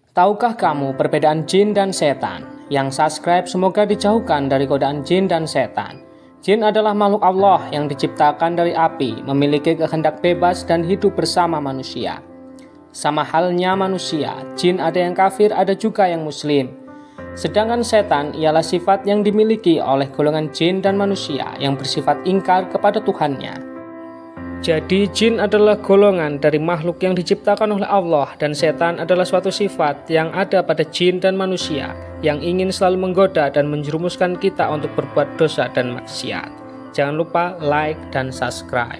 Tahukah kamu perbedaan jin dan setan? Yang subscribe semoga dijauhkan dari godaan jin dan setan. Jin adalah makhluk Allah yang diciptakan dari api, memiliki kehendak bebas dan hidup bersama manusia. Sama halnya manusia, jin ada yang kafir, ada juga yang muslim. Sedangkan setan ialah sifat yang dimiliki oleh golongan jin dan manusia yang bersifat ingkar kepada Tuhannya. Jadi jin adalah golongan dari makhluk yang diciptakan oleh Allah, dan setan adalah suatu sifat yang ada pada jin dan manusia yang ingin selalu menggoda dan menjerumuskan kita untuk berbuat dosa dan maksiat. Jangan lupa like dan subscribe.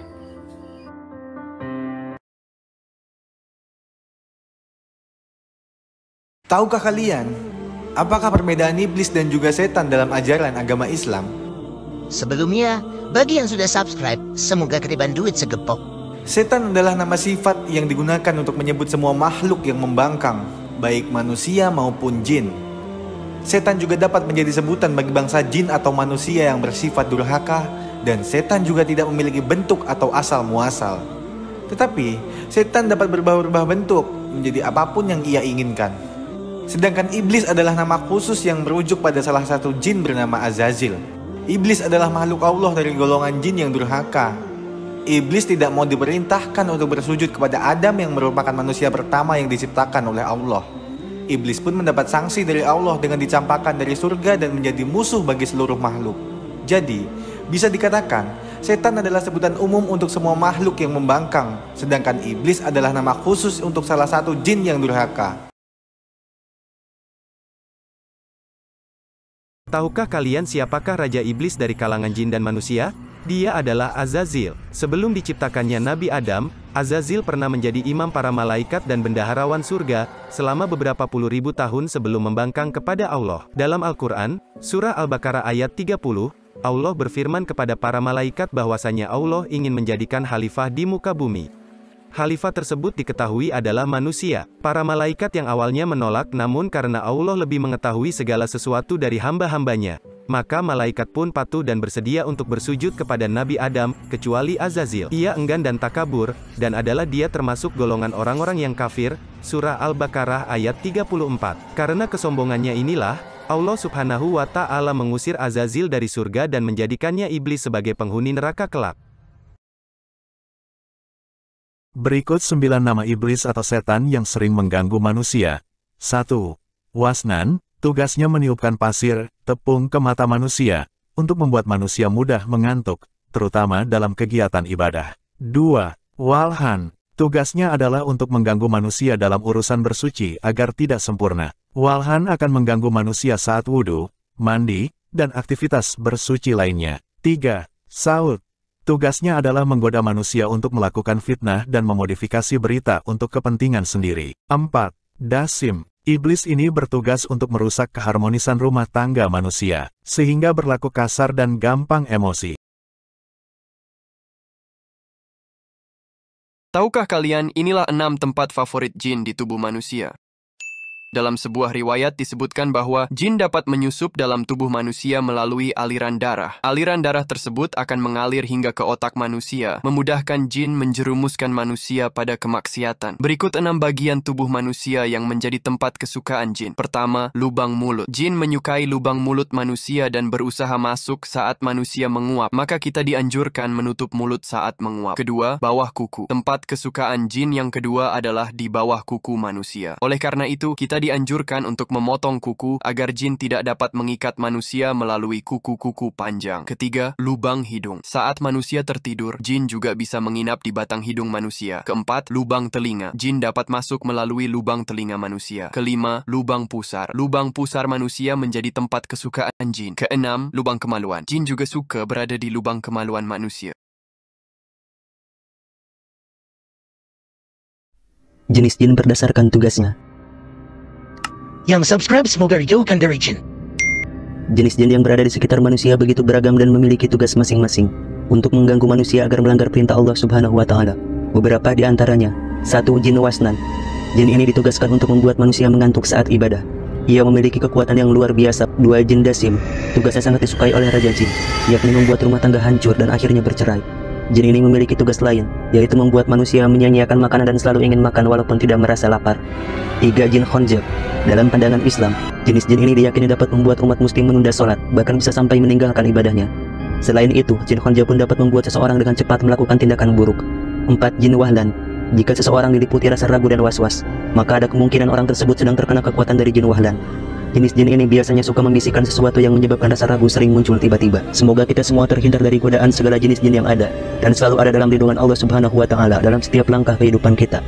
Tahukah kalian, apakah perbedaan iblis dan juga setan dalam ajaran agama Islam? Sebelumnya, bagi yang sudah subscribe, semoga ketiban duit segepok. Setan adalah nama sifat yang digunakan untuk menyebut semua makhluk yang membangkang, baik manusia maupun jin. Setan juga dapat menjadi sebutan bagi bangsa jin atau manusia yang bersifat durhaka, dan setan juga tidak memiliki bentuk atau asal muasal. Tetapi, setan dapat berubah-ubah bentuk menjadi apapun yang ia inginkan. Sedangkan iblis adalah nama khusus yang merujuk pada salah satu jin bernama Azazil. Iblis adalah makhluk Allah dari golongan jin yang durhaka. Iblis tidak mau diperintahkan untuk bersujud kepada Adam yang merupakan manusia pertama yang diciptakan oleh Allah. Iblis pun mendapat sanksi dari Allah dengan dicampakkan dari surga dan menjadi musuh bagi seluruh makhluk. Jadi, bisa dikatakan, setan adalah sebutan umum untuk semua makhluk yang membangkang, sedangkan iblis adalah nama khusus untuk salah satu jin yang durhaka. Tahukah kalian siapakah Raja Iblis dari kalangan jin dan manusia? Dia adalah Azazil. Sebelum diciptakannya Nabi Adam, Azazil pernah menjadi imam para malaikat dan bendaharawan surga, selama beberapa puluh ribu tahun sebelum membangkang kepada Allah. Dalam Al-Quran, Surah Al-Baqarah ayat 30, Allah berfirman kepada para malaikat bahwasanya Allah ingin menjadikan khalifah di muka bumi. Khalifah tersebut diketahui adalah manusia. Para malaikat yang awalnya menolak, namun karena Allah lebih mengetahui segala sesuatu dari hamba-hambanya, maka malaikat pun patuh dan bersedia untuk bersujud kepada Nabi Adam, kecuali Azazil. Ia enggan dan takabur, dan adalah dia termasuk golongan orang-orang yang kafir. Surah Al-Baqarah ayat 34. Karena kesombongannya inilah, Allah Subhanahu wa Ta'ala mengusir Azazil dari surga dan menjadikannya iblis sebagai penghuni neraka kelak. Berikut 9 nama iblis atau setan yang sering mengganggu manusia. 1. Wasnan, tugasnya meniupkan pasir, tepung ke mata manusia, untuk membuat manusia mudah mengantuk, terutama dalam kegiatan ibadah. 2. Walhan, tugasnya adalah untuk mengganggu manusia dalam urusan bersuci agar tidak sempurna. Walhan akan mengganggu manusia saat wudhu, mandi, dan aktivitas bersuci lainnya. 3. Saud, tugasnya adalah menggoda manusia untuk melakukan fitnah dan memodifikasi berita untuk kepentingan sendiri. 4. Dasim, iblis ini bertugas untuk merusak keharmonisan rumah tangga manusia, sehingga berlaku kasar dan gampang emosi. Tahukah kalian, inilah 6 tempat favorit jin di tubuh manusia. Dalam sebuah riwayat disebutkan bahwa jin dapat menyusup dalam tubuh manusia melalui aliran darah. Aliran darah tersebut akan mengalir hingga ke otak manusia, memudahkan jin menjerumuskan manusia pada kemaksiatan. Berikut 6 bagian tubuh manusia yang menjadi tempat kesukaan jin. Pertama, lubang mulut. Jin menyukai lubang mulut manusia dan berusaha masuk saat manusia menguap, maka kita dianjurkan menutup mulut saat menguap. Kedua, bawah kuku. Tempat kesukaan jin yang kedua adalah di bawah kuku manusia. Oleh karena itu, kita dianjurkan untuk memotong kuku agar jin tidak dapat mengikat manusia melalui kuku-kuku panjang. Ketiga, lubang hidung. Saat manusia tertidur, jin juga bisa menginap di batang hidung manusia. Keempat, lubang telinga. Jin dapat masuk melalui lubang telinga manusia. Kelima, lubang pusar. Lubang pusar manusia menjadi tempat kesukaan jin. Keenam, lubang kemaluan. Jin juga suka berada di lubang kemaluan manusia. Jenis jin berdasarkan tugasnya. Yang subscribe semoga dijauhkan dari jin. Jenis jin yang berada di sekitar manusia begitu beragam dan memiliki tugas masing-masing untuk mengganggu manusia agar melanggar perintah Allah Subhanahu wa Ta'ala. Beberapa di antaranya. 1. Jin wasnan. Jin ini ditugaskan untuk membuat manusia mengantuk saat ibadah. Ia memiliki kekuatan yang luar biasa. 2. Jin dasim. Tugasnya sangat disukai oleh Raja Jin, yakni membuat rumah tangga hancur dan akhirnya bercerai. Jin ini memiliki tugas lain, yaitu membuat manusia menyia-nyiakan makanan dan selalu ingin makan walaupun tidak merasa lapar. 3. Jin Khonjab. Dalam pandangan Islam, jenis jin ini diyakini dapat membuat umat muslim menunda sholat, bahkan bisa sampai meninggalkan ibadahnya. Selain itu, jin Khonjab pun dapat membuat seseorang dengan cepat melakukan tindakan buruk. 4. Jin Wahlan. Jika seseorang diliputi rasa ragu dan was-was, maka ada kemungkinan orang tersebut sedang terkena kekuatan dari jin Wahlan. Jenis jin ini biasanya suka membisikkan sesuatu yang menyebabkan rasa ragu sering muncul tiba-tiba. Semoga kita semua terhindar dari godaan segala jenis jin yang ada, dan selalu ada dalam lindungan Allah Subhanahu wa Ta'ala dalam setiap langkah kehidupan kita.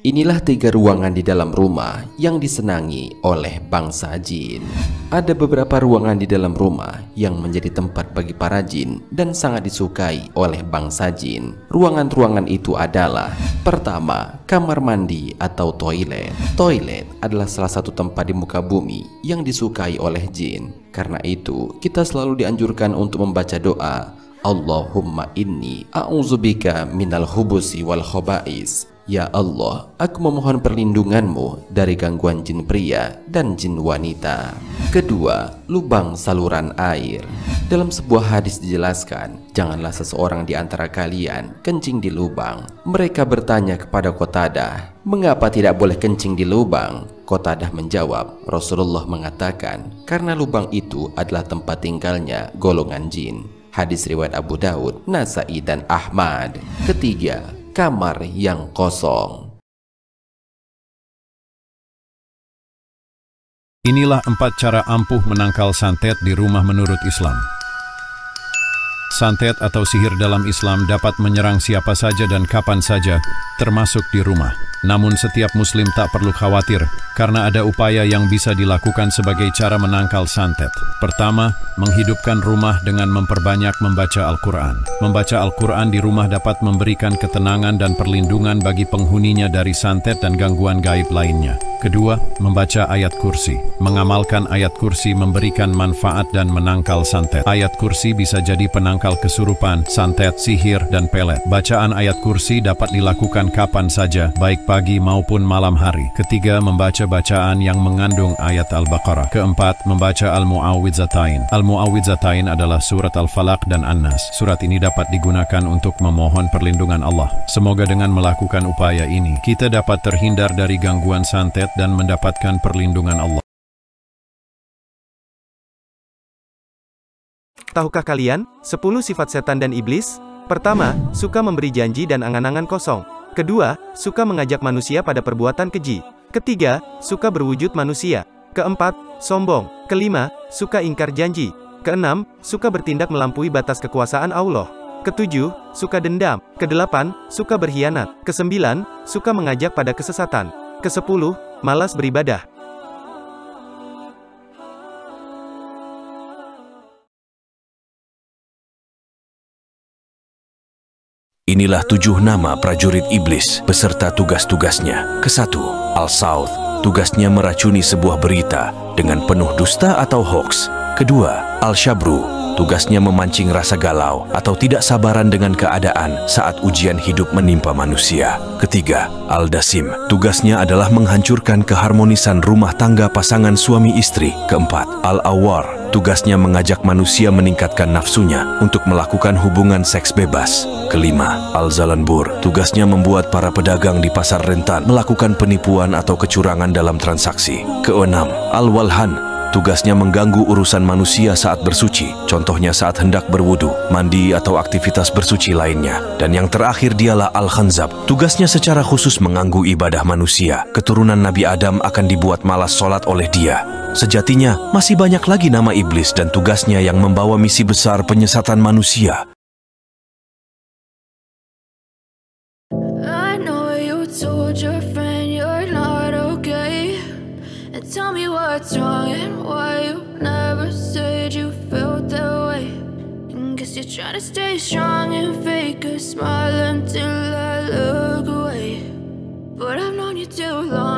Inilah 3 ruangan di dalam rumah yang disenangi oleh bangsa jin. Ada beberapa ruangan di dalam rumah yang menjadi tempat bagi para jin dan sangat disukai oleh bangsa jin. Ruangan-ruangan itu adalah: pertama, kamar mandi atau toilet. Toilet adalah salah satu tempat di muka bumi yang disukai oleh jin. Karena itu, kita selalu dianjurkan untuk membaca doa, Allahumma inni a'udzubika minal hubusi wal khobais. Ya Allah, aku memohon perlindunganmu dari gangguan jin pria dan jin wanita. Kedua, lubang saluran air. Dalam sebuah hadis dijelaskan, janganlah seseorang di antara kalian kencing di lubang. Mereka bertanya kepada Qatadah, mengapa tidak boleh kencing di lubang? Qatadah menjawab, Rasulullah mengatakan, karena lubang itu adalah tempat tinggalnya golongan jin. Hadis riwayat Abu Daud, Nasai dan Ahmad. Ketiga, kamar yang kosong. Inilah 4 cara ampuh menangkal santet di rumah menurut Islam. Santet atau sihir dalam Islam dapat menyerang siapa saja dan kapan saja, termasuk di rumah. Namun setiap muslim tak perlu khawatir, karena ada upaya yang bisa dilakukan sebagai cara menangkal santet. Pertama, menghidupkan rumah dengan memperbanyak membaca Al-Quran. Membaca Al-Quran di rumah dapat memberikan ketenangan dan perlindungan bagi penghuninya dari santet dan gangguan gaib lainnya. Kedua, membaca ayat kursi. Mengamalkan ayat kursi memberikan manfaat dan menangkal santet. Ayat kursi bisa jadi penangkal kesurupan, santet, sihir, dan pelet. Bacaan ayat kursi dapat dilakukan kapan saja, baik pagi maupun malam hari. Ketiga, membaca bacaan yang mengandung ayat Al-Baqarah. Keempat, membaca Al-Mu'awwidzatain. Al-Mu'awwidzatain adalah surat Al-Falaq dan An-Nas. Surat ini dapat digunakan untuk memohon perlindungan Allah. Semoga dengan melakukan upaya ini, kita dapat terhindar dari gangguan santet dan mendapatkan perlindungan Allah. Tahukah kalian 10 sifat setan dan iblis? Pertama, suka memberi janji dan angan-angan kosong. Kedua, suka mengajak manusia pada perbuatan keji. Ketiga, suka berwujud manusia. Keempat, sombong. Kelima, suka ingkar janji. Keenam, suka bertindak melampaui batas kekuasaan Allah. Ketujuh, suka dendam. Kedelapan, suka berkhianat. Kesembilan, suka mengajak pada kesesatan. Kesepuluh, malas beribadah. Inilah 7 nama prajurit iblis beserta tugas-tugasnya. Ke-1, Al-Sauth. Tugasnya meracuni sebuah berita dengan penuh dusta atau hoaks. Kedua, Al-Shabru. Tugasnya memancing rasa galau atau tidak sabaran dengan keadaan saat ujian hidup menimpa manusia. Ketiga, Al-Dasim. Tugasnya adalah menghancurkan keharmonisan rumah tangga pasangan suami istri. Keempat, Al-Awwar. Tugasnya mengajak manusia meningkatkan nafsunya untuk melakukan hubungan seks bebas. Kelima, Al-Zalanbur. Tugasnya membuat para pedagang di pasar rentan melakukan penipuan atau kecurangan dalam transaksi. Keenam, Al-Walhan. Tugasnya mengganggu urusan manusia saat bersuci, contohnya saat hendak berwudu, mandi atau aktivitas bersuci lainnya. Dan yang terakhir dialah Al-Khanzab. Tugasnya secara khusus mengganggu ibadah manusia. Keturunan Nabi Adam akan dibuat malas sholat oleh dia. Sejatinya, masih banyak lagi nama iblis dan tugasnya yang membawa misi besar penyesatan manusia. I know you told your friend you're not okay. And tell me what's wrong and why you never said you felt that way. And guess you're trying to stay strong and fake a smile until I look away. But I've known you too long.